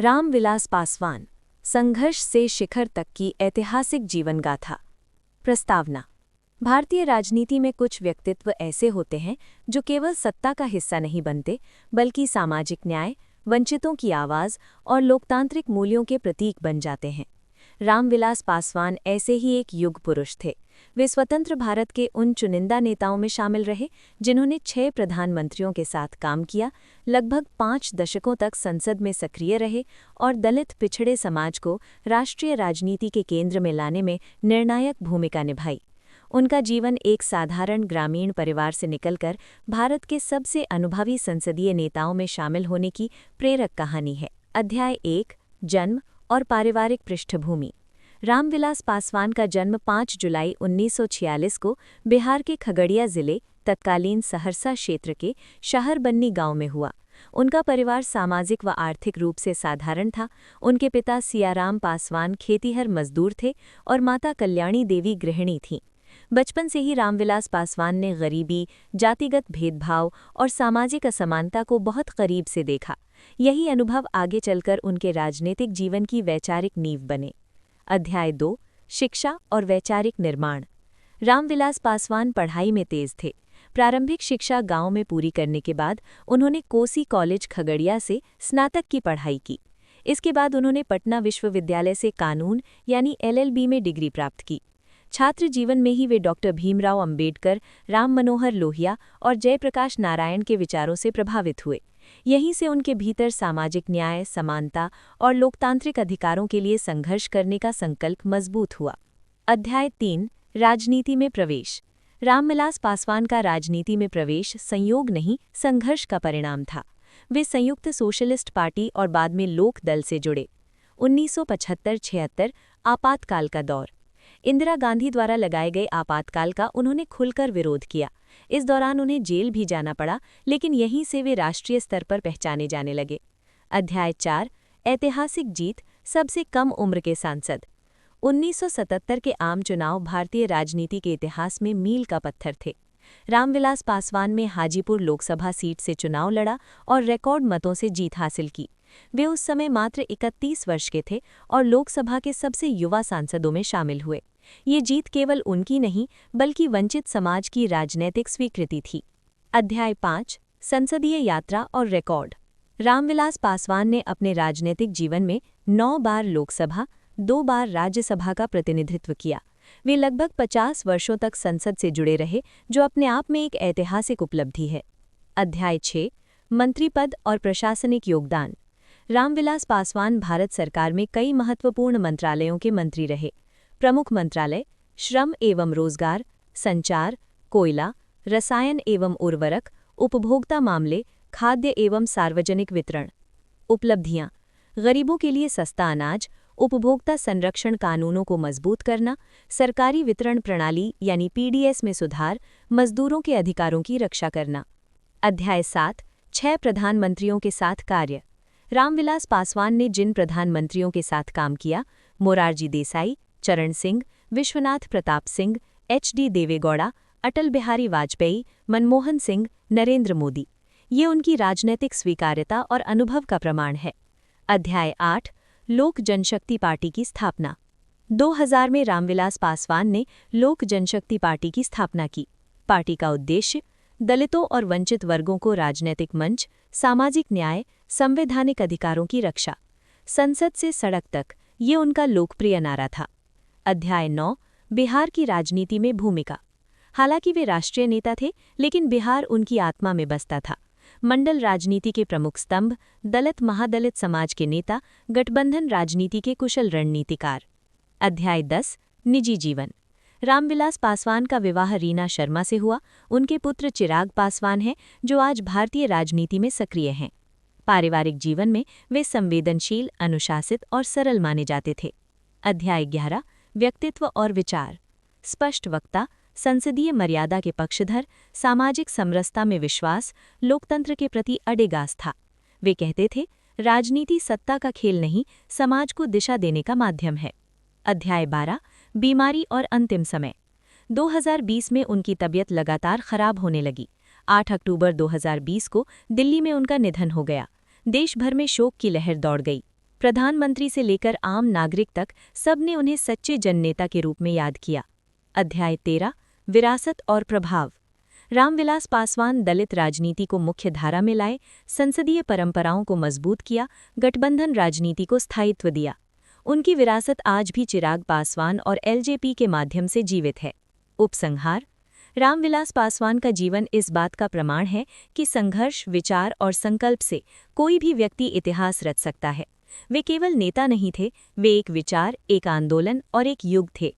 रामविलास पासवान, संघर्ष से शिखर तक की ऐतिहासिक जीवन गाथा। प्रस्तावना। भारतीय राजनीति में कुछ व्यक्तित्व ऐसे होते हैं जो केवल सत्ता का हिस्सा नहीं बनते, बल्कि सामाजिक न्याय, वंचितों की आवाज़ और लोकतांत्रिक मूल्यों के प्रतीक बन जाते हैं। रामविलास पासवान ऐसे ही एक युग पुरुष थे। वे स्वतंत्र भारत के उन चुनिंदा नेताओं में शामिल रहे जिन्होंने 6 प्रधानमंत्रियों के साथ काम किया, लगभग 5 दशकों तक संसद में सक्रिय रहे और दलित पिछड़े समाज को राष्ट्रीय राजनीति के केंद्र में लाने में निर्णायक भूमिका निभाई। उनका जीवन एक साधारण ग्रामीण परिवार से निकलकर भारत के सबसे अनुभवी संसदीय नेताओं में शामिल होने की प्रेरक कहानी है। अध्याय 1। जन्म और पारिवारिक पृष्ठभूमि। रामविलास पासवान का जन्म 5 जुलाई 1946 को बिहार के खगड़िया जिले, तत्कालीन सहरसा क्षेत्र के शहरबन्नी गांव में हुआ। उनका परिवार सामाजिक व आर्थिक रूप से साधारण था। उनके पिता सियाराम पासवान खेतीहर मजदूर थे और माता कल्याणी देवी गृहिणी थीं। बचपन से ही रामविलास पासवान ने गरीबी, जातिगत भेदभाव और सामाजिक असमानता को बहुत करीब से देखा। यही अनुभव आगे चलकर उनके राजनीतिक जीवन की वैचारिक नींव बने। अध्याय 2। शिक्षा और वैचारिक निर्माण। रामविलास पासवान पढ़ाई में तेज थे। प्रारंभिक शिक्षा गांव में पूरी करने के बाद उन्होंने कोसी कॉलेज खगड़िया से स्नातक की पढ़ाई की। इसके बाद उन्होंने पटना विश्वविद्यालय से कानून यानी LLB में डिग्री प्राप्त की। छात्र जीवन में ही वे डॉक्टर भीमराव अंबेडकर, राम मनोहर लोहिया और जयप्रकाश नारायण के विचारों से प्रभावित हुए। यहीं से उनके भीतर सामाजिक न्याय, समानता और लोकतांत्रिक अधिकारों के लिए संघर्ष करने का संकल्प मजबूत हुआ। अध्याय 3। राजनीति में प्रवेश। रामविलास पासवान का राजनीति में प्रवेश संयोग नहीं, संघर्ष का परिणाम था। वे संयुक्त सोशलिस्ट पार्टी और बाद में लोक दल से जुड़े। 1975-76 आपातकाल का दौर। इंदिरा गांधी द्वारा लगाए गए आपातकाल का उन्होंने खुलकर विरोध किया। इस दौरान उन्हें जेल भी जाना पड़ा, लेकिन यहीं से वे राष्ट्रीय स्तर पर पहचाने जाने लगे। अध्याय 4। ऐतिहासिक जीत, सबसे कम उम्र के सांसद। 1977 के आम चुनाव भारतीय राजनीति के इतिहास में मील का पत्थर थे। रामविलास पासवान में हाजीपुर लोकसभा सीट से चुनाव लड़ा और रिकॉर्ड मतों से जीत हासिल की। वे उस समय मात्र 31 वर्ष के थे और लोकसभा के सबसे युवा सांसदों में शामिल हुए। ये जीत केवल उनकी नहीं, बल्कि वंचित समाज की राजनैतिक स्वीकृति थी। अध्याय 5। संसदीय यात्रा और रिकॉर्ड। रामविलास पासवान ने अपने राजनीतिक जीवन में 9 बार लोकसभा, 2 बार राज्यसभा का प्रतिनिधित्व किया। वे लगभग 50 वर्षों तक संसद से जुड़े रहे, जो अपने आप में एक ऐतिहासिक उपलब्धि है। अध्याय 6। मंत्री पद और प्रशासनिक योगदान। रामविलास पासवान भारत सरकार में कई महत्वपूर्ण मंत्रालयों के मंत्री रहे। प्रमुख मंत्रालय श्रम एवं रोजगार, संचार, कोयला, रसायन एवं उर्वरक, उपभोक्ता मामले, खाद्य एवं सार्वजनिक वितरण। उपलब्धियां: गरीबों के लिए सस्ता अनाज, उपभोक्ता संरक्षण कानूनों को मजबूत करना, सरकारी वितरण प्रणाली यानी PDS में सुधार, मजदूरों के अधिकारों की रक्षा करना। अध्याय 7। 6 प्रधानमंत्रियों के साथ कार्य। रामविलास पासवान ने जिन प्रधानमंत्रियों के साथ काम किया, मोरारजी देसाई, चरण सिंह, विश्वनाथ प्रताप सिंह, HD देवेगौड़ा, अटल बिहारी वाजपेयी, मनमोहन सिंह, नरेंद्र मोदी, ये उनकी राजनैतिक स्वीकार्यता और अनुभव का प्रमाण है। अध्याय 8। लोक जनशक्ति पार्टी की स्थापना। 2000 में रामविलास पासवान ने लोक जनशक्ति पार्टी की स्थापना की। पार्टी का उद्देश्य दलितों और वंचित वर्गों को राजनैतिक मंच, सामाजिक न्याय, संवैधानिक अधिकारों की रक्षा। संसद से सड़क तक, ये उनका लोकप्रिय नारा था। अध्याय 9। बिहार की राजनीति में भूमिका। हालांकि वे राष्ट्रीय नेता थे, लेकिन बिहार उनकी आत्मा में बसता था। मंडल राजनीति के प्रमुख स्तंभ, दलित महादलित समाज के नेता, गठबंधन राजनीति के कुशल रणनीतिकार। अध्याय 10। निजी जीवन। रामविलास पासवान का विवाह रीना शर्मा से हुआ। उनके पुत्र चिराग पासवान हैं, जो आज भारतीय राजनीति में सक्रिय हैं। पारिवारिक जीवन में वे संवेदनशील, अनुशासित और सरल माने जाते थे। अध्याय 11। व्यक्तित्व और विचार। स्पष्ट वक्ता, संसदीय मर्यादा के पक्षधर, सामाजिक समरसता में विश्वास, लोकतंत्र के प्रति अडिग आस्था। वे कहते थे, राजनीति सत्ता का खेल नहीं, समाज को दिशा देने का माध्यम है। अध्याय 12। बीमारी और अंतिम समय। 2020 में उनकी तबीयत लगातार खराब होने लगी। 8 अक्टूबर 2020 को दिल्ली में उनका निधन हो गया। देश भर में शोक की लहर दौड़ गई। प्रधानमंत्री से लेकर आम नागरिक तक सबने उन्हें सच्चे जननेता के रूप में याद किया। अध्याय 13 विरासत और प्रभाव। रामविलास पासवान दलित राजनीति को मुख्य धारा में लाए, संसदीय परंपराओं को मजबूत किया, गठबंधन राजनीति को स्थायित्व दिया। उनकी विरासत आज भी चिराग पासवान और एलजेपी के माध्यम से जीवित है। उपसंहार। रामविलास पासवान का जीवन इस बात का प्रमाण है कि संघर्ष, विचार और संकल्प से कोई भी व्यक्ति इतिहास रच सकता है। वे केवल नेता नहीं थे, वे एक विचार, एक आंदोलन और एक युग थे।